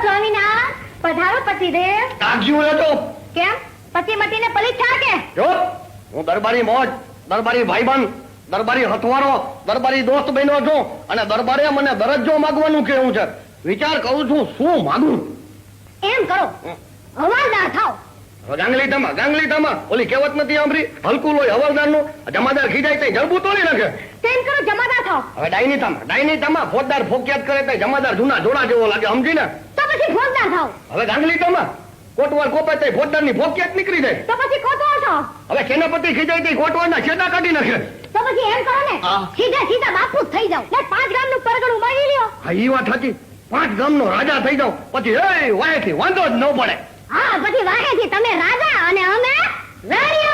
સ્વામિનારાયણ, પધારો પતિદેવ. કાગજી રહેતો કેમ પતિ મટીને પલી છા કે? જો હું દરબારી મોજ, દરબારી ભાઈબંધ, દરબારી હથવારો, દરબારી દોસ્ત બન્યો છું અને દરબારે મને દરજ્જો માંગવાનું કેવું છે. વિચાર કરું છું શું માંગું. એમ કરો, હવાલદાર થાવ. ગાંગલી તમા ઓલી કહેવત નથી સાંભળી, હલકું લોહી હવાલદારનું, જમાદાર ખીજાય તે જડબું તોડી નાખે. તેમ કરો, જમાદાર થાવ. હવે ડાયની તમા ફોજદાર ફોકિયાત કરે તે જમાદાર જૂના જોડા જેવો લાગે, સમજી ને? તો પછી ફોજદાર થાવ. હવે ગાંગલી તમા કોટવાર કોપે તે ફોજદારની ફોકિયાત નીકળી જાય. તો પછી કોટવાલ થાવ. હવે સેનાપતિ ખીજાય તે કોટવારના છેડા કાઢી નાખે. તો પછી એમ કરો ને, હા. સીધા બાપુ જ થઈ જાવ ને 5 ગામનું પરગણું મારી લ્યો. હા ઈ વાત સાચી, 5 ગામનો રાજા થઈ જાવ પછી વાયથી વાંધો જ ન પડે. હા, પછી વાહેથી તમે રાજા અને અમે રાણીઓ.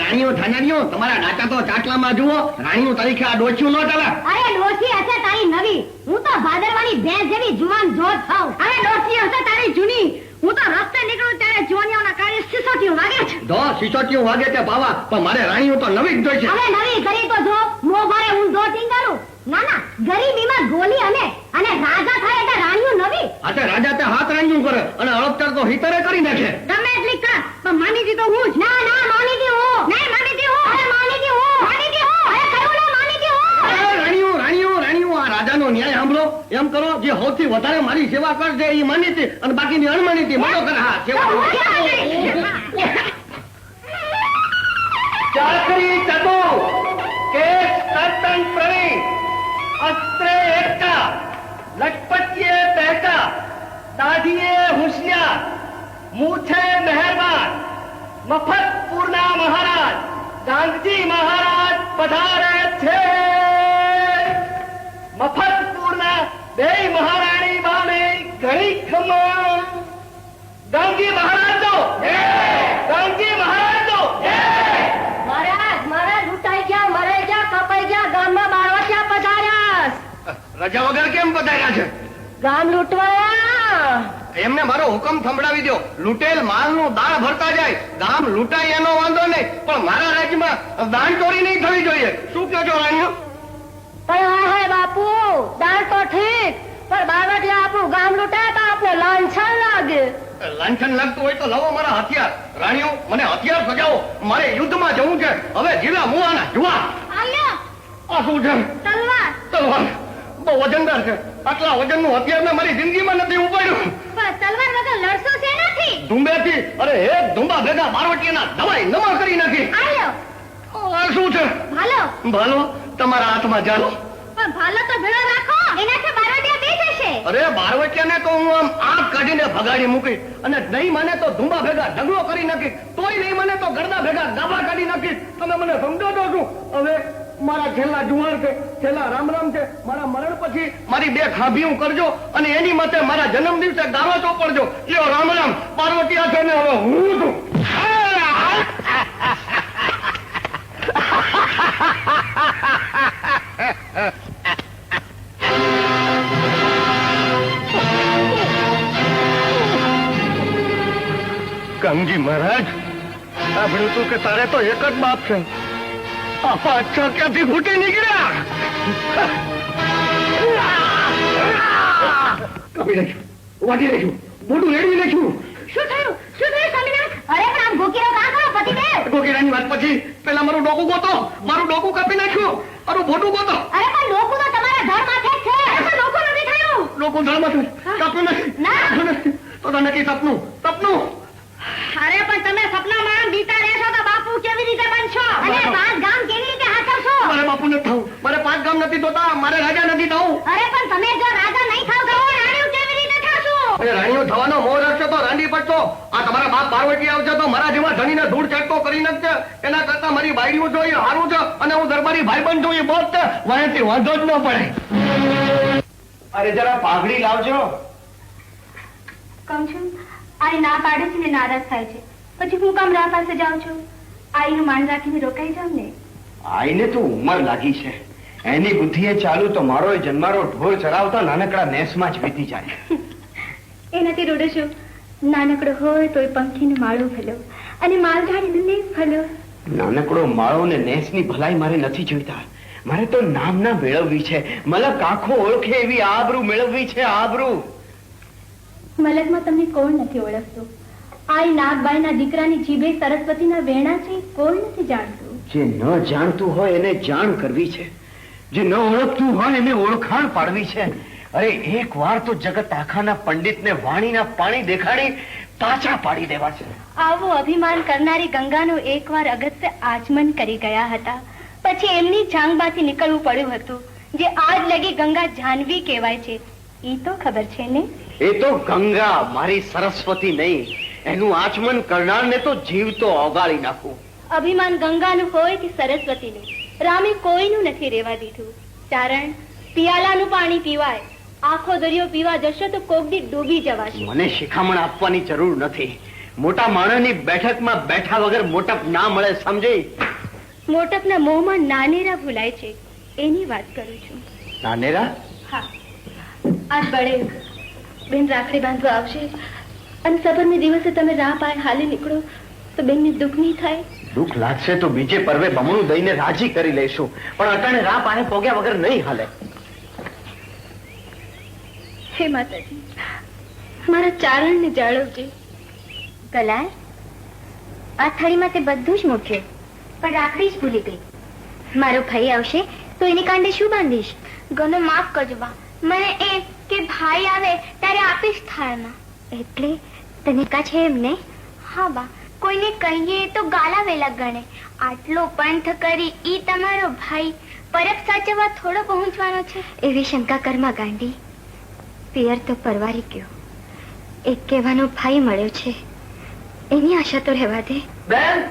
રાણીઓ ધાનારીઓ તમારા ડાટા તો ચાટલામાં જુઓ. રાણીઓ તરીકે આ ડોચ્યું ન ચાલે. અરે ડોસી હશે તારી નવી, હું તો ભાદરવાની ભેંસ જેવી જુવાન જોત થાઉં. અરે ડોસી હશે તારી જૂની, હું તો રસ્તે નીકળું ત્યારે જુવાનીઓના કારણે સિસોટીઓ વાગે છે. જો સિસોટીઓ વાગે તે પાવા, પણ મારે રાણીઓ તો નવી જ જોઈ છે. હવે નવી કરી તો જો મો ભારે હું જો ટીંગારું. ના ગરીબીમાં ગોલી અને રાજા થાય એટલે રાણીઓ નવી. આ તે રાજા તે હાથ રાણીઓ કરે અને અળપતર તો હિતરે કરી નાખે. ગમે એટલી કર, પણ માનીજી તો હું જ. ના માનીજી હું. નહીં માનીજી હું. અરે માનીજી હું. માનીજી હું. અરે કરું ના માનીજી હું. રાણીઓ આ રાજાનો ન્યાય સાંભળો. એમ કરો જે સૌથી વધારે મારી સેવા કરશે એ માનીતી અને બાકીની અણમાનીતી માનો કરે. હા સેવા ચાકરી ચતો કેસ કર્તન પ્રવીણ अस्त्रे एकटा लखपतिये बहका दाढ़िये होशियार मूछे मेहरबान मफतपुरना महाराज गांधी महाराज पधारे છે. મફતપુરના બે મહારાણી બાને ઘણી ખમા. ગાંધી મહારાજ તો ગાંધી મહારાજ તો મહારાજ લૂંટાઈ ગયા, મરાઈ ગયા, કપાઈ ગયા, ગામમાં બાળવટિયા પધાર્યા. રજા વગર કેમ પધાર્યા છે? ગામ લૂંટવાયા. એમને મારો હુકમ સંભળાવી દો. લૂંટેલ માલનું દાણ ભરતા જાય. ગામ લૂંટાય એનો વાંધો નહીં, પણ મારા રાજ્યમાં દાણ ચોરી નહીં થવી જોઈએ. શું કહો છો રાણીઓ? પણ હે બાપુ, દાણ તો ઠીક, પણ બાળવટિયા આપણું ગામ લૂંટાય તો આપણે લાંછન લાગે. લાંછન લાગતું હોય તો લાવો મારા હથિયાર. રાણીઓ મને હથિયાર સજાવો, મારે યુદ્ધમાં જવું છે. હવે જીલા મુવાના જુવા. આ શું છે? તલવાર બહુ વજનદાર છે. આટલા વજનનું હથિયાર મેં મારી જિંદગીમાં નથી ઉપાડ્યું. પણ તલવાર વગર લડશો છે નથી. ધુંબેથી અરે એક ધુંબા ભેગા બારવટીયાના દવાઈ નમા કરી નાખી. આ શું છે? ભાલો તમારા હાથમાં ચાલો. પણ ભાલો તો ભેળો રાખો, એનાથી બારવટિયા બે જશે. અરે બારવટીયાને તો હું આમ આંખ કાઢીને ભગાડી મૂકી અને નહીં મને તો ધુંબા ભેગા ઢગલો કરી નાખી, તોય નહીં મને તો ગરદા ભેગા ગાભા કાઢી નાખી. તમે મને સમજાવો છો? હવે મારા છેલ્લા જુવાર છે, છેલ્લા રામ છે. મારા મરણ પછી મારી 2 ખાભીઓ કરજો અને એની માટે મારા જન્મ દિવસે ગાળો ચોપડજો. લ્યો રામ પાર્વતીયા છે ને હવે હું છું. ગંગજી મહારાજ સાંભળ્યું તું કે તારે તો એક જ બાપ છે. અચ્છા ક્યાંથી ફૂટી નીકળ્યા? કાપી નાખ્યું, વાટી નાખ્યું, મોઢું રેડવી નાખ્યું. શું થયું સ્વામિનારાયણ? અરે પણ આમ ગોકીરો કાં કરો પતિદેવ? ગોકીરાની વાત પછી પેલા મારું ડોકું ગોતો. મારું ડોકું કાપી નાખ્યું, મારું મોઢું ગોતો. અરે પણ ડોકું તો તમારા ધડ માથે જ છે. પણ ડોકું નથી થયું. ડોકું ધડમાં કાપ્યું નથી. તો તને કઈ સપનું? અરે પણ તમે સપનામાં બીતા રહેશો તો બાપુ કેવી રીતે બનશો અને 5 ગામ કેવી રીતે હાથવશો? મારે બાપુ નથી થવું, મારે 5 ગામ નથી થતા, મારે રાજા નથી થવું. અરે પણ તમે જો રાજા નહીં થાવ તો રાણીઓ કેવી રીતે થશો? રાણીઓ થવાનો મોહ રાખશો તો રાંડી પડશો. આ તમારા બાપ બારવટી આવશે તો મારા જેવા ધણીને ધૂળ ચાટકો કરી નાખશે. એના કરતા મારી બાયડીઓ જોઈએ હારું છે અને હું દરબારી ભાઈબંધ જોઈએ બહુ છે. વાંચી વાંધો જ ન પડે. અરે જરા પાઘડી લાવજો. કહું છું આઈ ના પાડે છે ને નારાજ થાય છે, પછી હું કામ રાહ પાસે જાઉં છું? આઈનું માન રાખીને રોકાઈ જાવ ને. આઈને તો ઉંમર લાગી છે, એની બુદ્ધિએ ચાલુ તો મારો જન્મારો ઢોર ચરાવતા નાનકડા નેસમાં જ વીતી જાય. એનાથી રોડો છું, નાનકડો હોય તોય પંખીનો માળો ભલો અને માલધારીનો નેસ ભલો. નાનકડો માળો ને નેસની ભલાઈ મારે નથી જોઈતા, મારે તો નામના મેળવવી છે. મલક આંખો ઓળખે એવી આબરૂ મેળવવી છે. આબરૂ. મલકમાં તમને કોણ નથી ઓળખતું? આ નાગબાઈના દીકરાની જીભે સરસ્વતીના વેણા છે, કોઈ નથી જાણતું. જે ન જાણતું હોય એને જાણ કરવી છે, જે ન ઓળખતું હોય એને ઓળખાણ પાડવી છે. અરે એક વાર તો જગત આખાના પંડિતને વાણીના પાણી દેખાડી પાછા પાડી દેવા છે. આવું અભિમાન કરનારી ગંગાનું એકવાર અગત્ય આચમન કરી ગયા હતા. પછી એમની જાંગમાંથી નીકળવું પડ્યું હતું. જે આજ લગી ગંગા જાહ્નવી કહેવાય છે, ઈ તો ખબર છે ને? એ તો ગંગા, મારી સરસ્વતી નહીં. એનું આચમન કરનારને તો જીવતો ઓગાળી નાખું. અભિમાન ગંગાનું હોય કે સરસ્વતીનું, રામે કોઈનું નથી રહેવા દીધું. ચારણ, પિયાલાનું પાણી પીવાય, આખો દરિયો પીવા જશો તો કોકદી ડૂબી જવાશે. મને શિખામણ આપવાની જરૂર નથી. મોટા માણસની બેઠકમાં બેઠા વગર મોટપ ના મળે, સમજી? મોટપના મોંમાં નાનેરા ભૂલાય છે, એની વાત કરું છું. નાનેરા? હા, આજ બળે બેન રાખડી બાંધવા આવશે અને સબરને દિવસે તમે રાહ પાય હાલી નીકળો તો બેનને દુઃખ નહીં થાય? દુઃખ લાગશે તો બીજે પર્વે બમણું દઈને રાજી કરી લઈશું, પણ અટાણે રાહ પાહે પોગ્યા વગર નહીં હાલે. હે માતાજી, મારા ચારણને જાળવજે. કલાય, આ થાળીમાં તે બધું જ મૂક્યું, પણ રાખડી જ ભૂલી ગઈ. મારો ભાઈ આવશે તો એની કાંડે શું બાંધીશ? ગનો માફ કરજો બા, મને એ કે ભાઈ આવે ત્યારે આપીશ થાળમાં. એટલે તને કા છે એમને? હા બા, કોઈને કહીએ તો ગાલા વેલા ગણે. આટલો પંથ કરી ઈ તમારો ભાઈ પરબ સાચવવા થોડો પહોંચવાનો છે? એવી શંકા કરમાં ગાંડી. પિયર તો પરવારી ગયો, એક કહેવાનો ભાઈ મળ્યો છે, એની આશા તો રહેવા દે. બેન